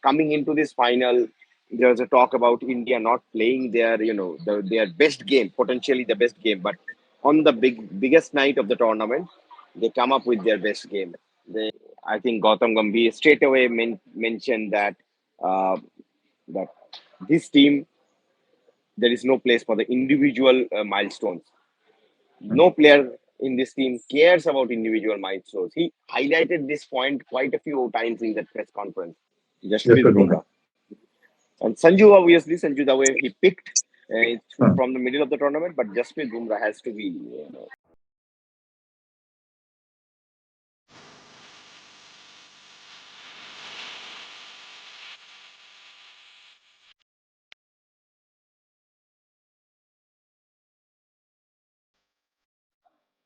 Coming into this final, there was a talk about India not playing their best game, potentially the best game, but on the biggest night of the tournament, they come up with their best game. I think Gautam Gambhir straight away mentioned uh, that this team, there is no place for the individual milestones. No player in this team cares about individual milestones. He highlighted this point quite a few times in that press conference. Yes, Jasprit sir, Bumrah. Bumrah and Sanju, obviously, Sanju the way he picked Hmm. from the middle of the tournament, but Jasprit Bumrah has to be.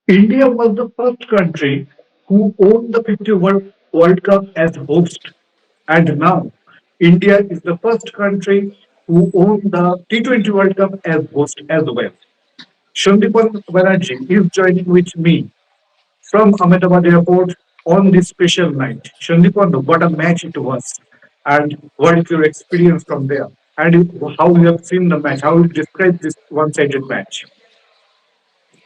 India was the first country who owned the 50 World Cup as host. And now, India is the first country who owned the T20 World Cup as host as well. Shandipan Banerjee is joining with me from Ahmedabad Airport on this special night. Shandipan, what a match it was. And what is your experience from there? And how you have seen the match? How you describe this one-sided match?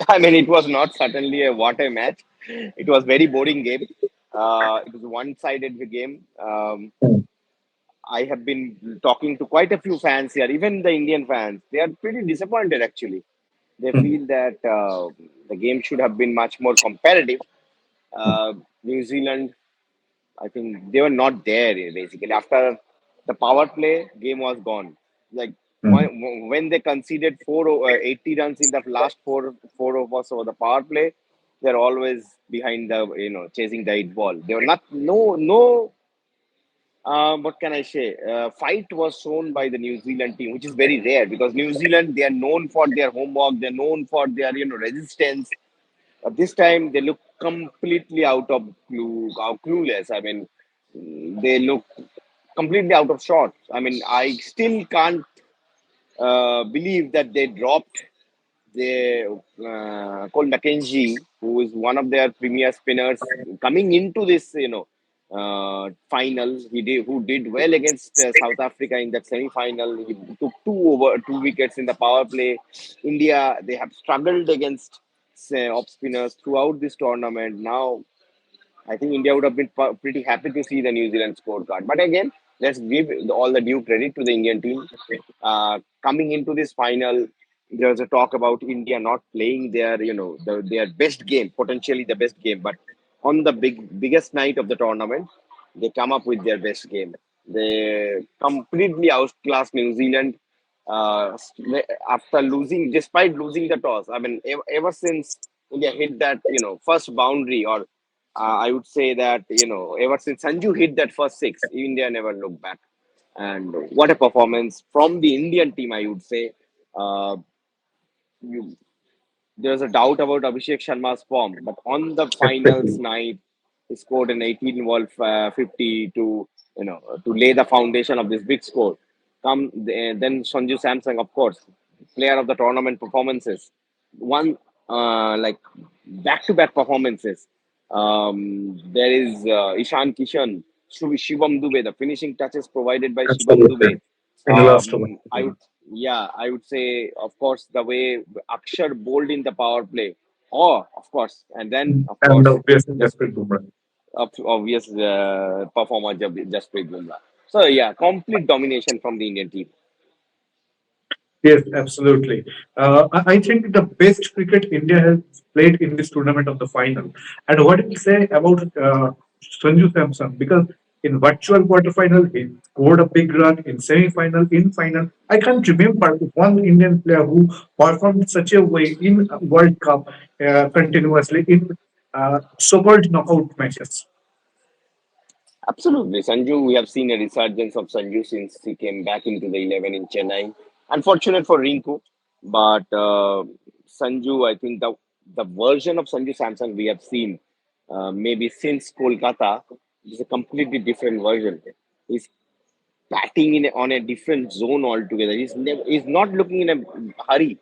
I mean, it was not certainly a what a match. It was very boring game. It was one-sided game. I have been talking to quite a few fans here, even the Indian fans. They are pretty disappointed actually. They Hmm. feel that the game should have been much more competitive. New Zealand, I think they were not there basically. After the power play, game was gone. Like Hmm. when they conceded 80 runs in the last four of us over the power play, they're always behind the chasing the eight ball. They were not no what can I say? Fight was shown by the New Zealand team, which is very rare because New Zealand they are known for their homework, they're known for their resistance. But this time they look completely clueless. I mean, they look completely out of sorts. I mean, I still can't believe that they dropped the Cole McKenzie, who is one of their premier spinners, coming into this, final. Who did well against South Africa in that semi-final. He took two wickets in the power play. India, they have struggled against off spinners throughout this tournament. Now I think India would have been pretty happy to see the New Zealand scorecard. But again, let's give all the due credit to the Indian team. Coming into this final, there was a talk about India not playing their best game, potentially the best game. But on the biggest night of the tournament, they come up with their best game. They completely outclassed New Zealand after losing, despite losing the toss. I mean, ever since India hit that first boundary, or I would say that ever since Sanju hit that first six, India never looked back. And what a performance from the Indian team, I would say. Uh, you, there's a doubt about Abhishek Sharma's form, but on the finals Exactly. night, he scored an 18 ball 50 to lay the foundation of this big score. Then Sanju Samsung, of course, player of the tournament performances, one like back-to-back performances. There is Ishan Kishan, Shivam Dubey, the finishing touches provided by Shivam Absolutely. Dubey. In the last over. I would, yeah, I would say, of course, the way Akshar bowled in the power play. Oh, of course, and then of And course, obviously, just Jasprit Bumrah. obvious performer Jasprit Bumrah. So yeah, complete domination from the Indian team. Yes, absolutely. I think the best cricket India has played in this tournament of the final. And what do you say about Sanju Samson? Because in virtual quarterfinal, he scored a big run in semi-final, in final. I can't remember one Indian player who performed such a way in a World Cup continuously in so-called knockout matches. Absolutely, Sanju. We have seen a resurgence of Sanju since he came back into the 11 in Chennai. Unfortunate for Rinku, but Sanju, I think the version of Sanju Samson we have seen maybe since Kolkata is a completely different version. He's batting on a different zone altogether. He's not looking in a hurry.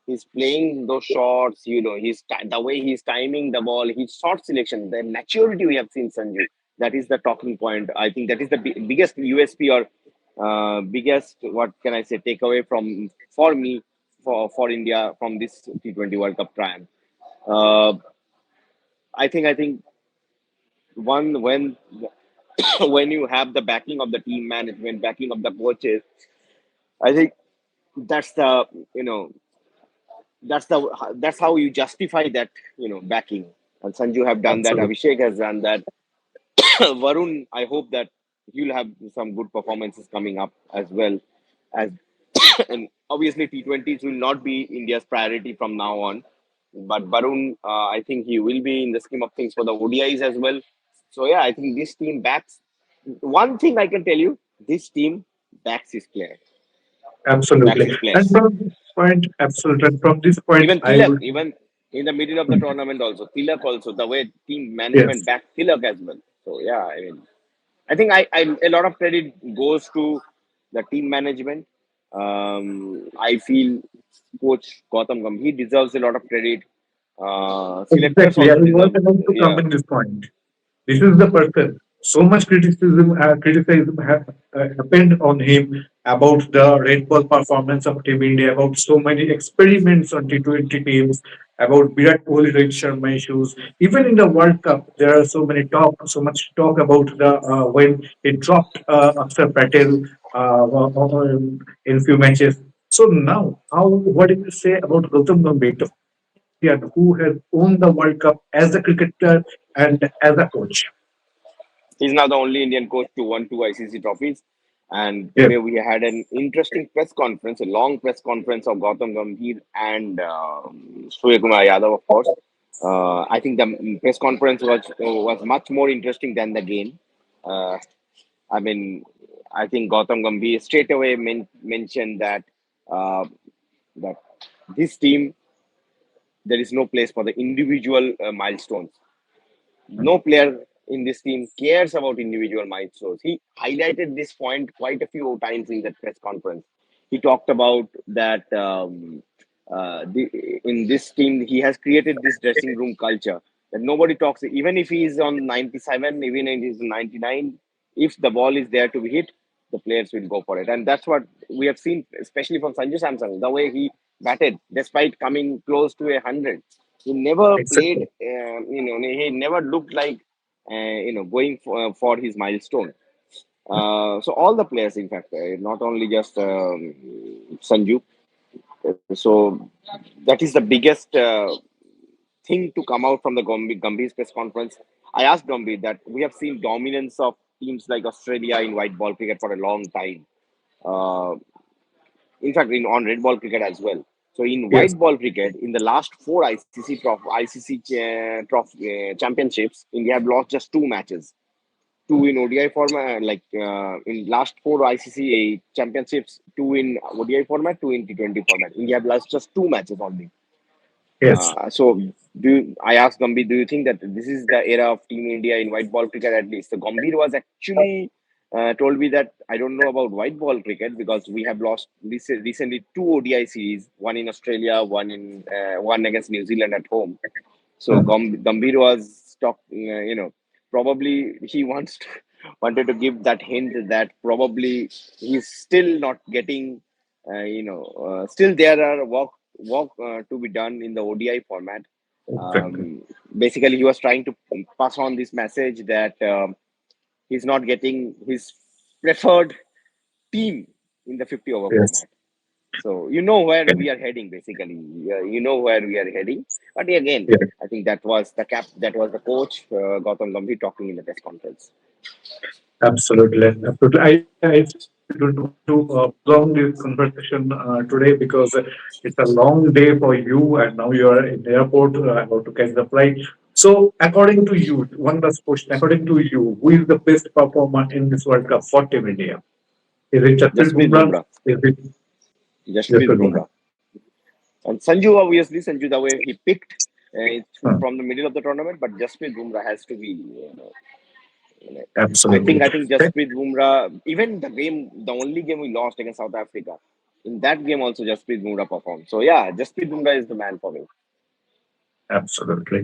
He's playing those shots, the way he's timing the ball, his shot selection, the maturity we have seen Sanju. that is the talking point. I think that is the biggest USP, or biggest, what can I say, takeaway from, for me, for India from this T20 World Cup triumph. Uh, I think one when when you have the backing of the team management, backing of the coaches, I think that's the, you know, that's how you justify that, backing. And Sanju have done that. Absolutely. Abhishek has done that. Varun, I hope that he'll have some good performances coming up as well. As and obviously T20s will not be India's priority from now on, but Varun, I think he will be in the scheme of things for the ODIs as well. So yeah, I think this team backs. One thing I can tell you, this team backs his player, backs Absolutely. his And players. from this point, absolutely. And from this point, Even I Tilak, would. even in the middle of the tournament, also Tilak, also the way team management Yes, backed Tilak as well. So yeah, I think I a lot of credit goes to the team management. I feel Coach Gautam Gambhir deserves a lot of credit. Selectors exactly. I also was deserve. about to come Yeah, in this point. This is the person. So much criticism happened on him about the red ball performance of Team India, about so many experiments on T20 teams, about Virat Kohli, Rohit Sharma issues. Even in the World Cup, there are so much talk about the when he dropped Akshar Patel in few matches. So now, what do you say about Gautam Gambhir, the first Indian who has won the World Cup as a cricketer and as a coach? he's now the only Indian coach to won two ICC trophies. And Yes, today we had an interesting press conference, a long press conference of Gautam Gambhir and Surya Kumar Yadav, of course. I think the press conference was much more interesting than the game. Uh, I mean, I think Gautam Gambhir straight away mentioned that uh, that this team, there is no place for the individual milestones. No player in this team cares about individual milestones. He highlighted this point quite a few times in that press conference. He talked about that in this team, he has created this dressing room culture that nobody talks. Even if he is on 97, even if he's 99, if the ball is there to be hit, the players will go for it. And that's what we have seen, especially from Sanju Samson, the way he batted, despite coming close to 100. He never played, exactly. he never looked like, going for his milestone. So all the players, in fact, not only just Sanju. So that is the biggest thing to come out from the Gambhir's press conference. I asked Gambhir that we have seen dominance of teams like Australia in white ball cricket for a long time. Uh, in fact, on red ball cricket as well. So in Yes, white ball cricket, in the last four ICC championships, India have lost just two matches. Two in ODI format, like in last four ICC championships, two in ODI format, two in T20 format. India have lost just two matches only. yes, So I asked Gambhir, do you think that this is the era of Team India in white ball cricket at least? So Gambhir was actually told me that I don't know about white ball cricket because we have lost recently two ODI series, one in Australia, one against New Zealand at home. So Gambhir was probably he wanted to give that hint that probably he's still not getting, still there are work to be done in the ODI format. exactly. Um, Basically, he was trying to pass on this message that he's not getting his preferred team in the 50 over Yes, format. So you know where we are heading, basically. You know where we are heading. But again, yes, I think that was the cap. That was the coach Gautam Gambhir talking in the press conference. absolutely, absolutely. I don't want to prolong this conversation today because it's a long day for you, and now you are in the airport about to catch the flight. So, according to you, one last question. According to you, who is the best performer in this World Cup for Team India? Is it Jasprit Jasprit Bumrah? Bumrah. Is it Jasprit Jasprit Bumrah? Bumrah. And Sanju, obviously, Sanju, the way he picked Hmm, from the middle of the tournament, but Jasprit Bumrah has to be. absolutely. I think Jasprit Bumrah, even the only game we lost against South Africa, in that game also Jasprit Bumrah performed. So yeah, Jasprit Bumrah is the man for me. Absolutely.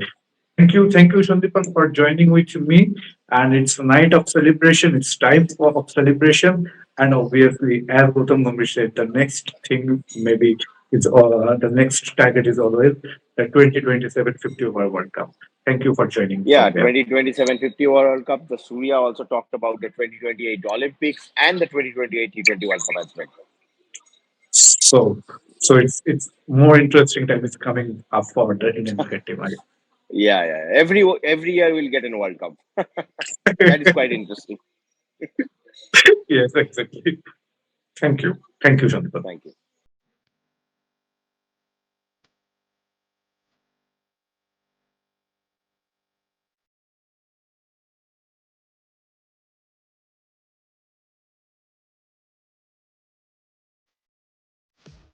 Thank you, Sandipan, for joining with me. And it's a night of celebration. It's time of celebration. And obviously, as Gautam Gambhir said, the next thing maybe is the next target is always the 2027 50 over World Cup. Thank you for joining Yeah, from there. 2027 50 World Cup. The Surya also talked about the 2028 Olympics and the 2028 T20 World Cup as well. So, it's more interesting time is coming up for the Indian cricket team. Yeah, yeah. Every year we'll get in World Cup. That is quite interesting. Yes, exactly. Thank you. Thank you, Sandipan. Thank you.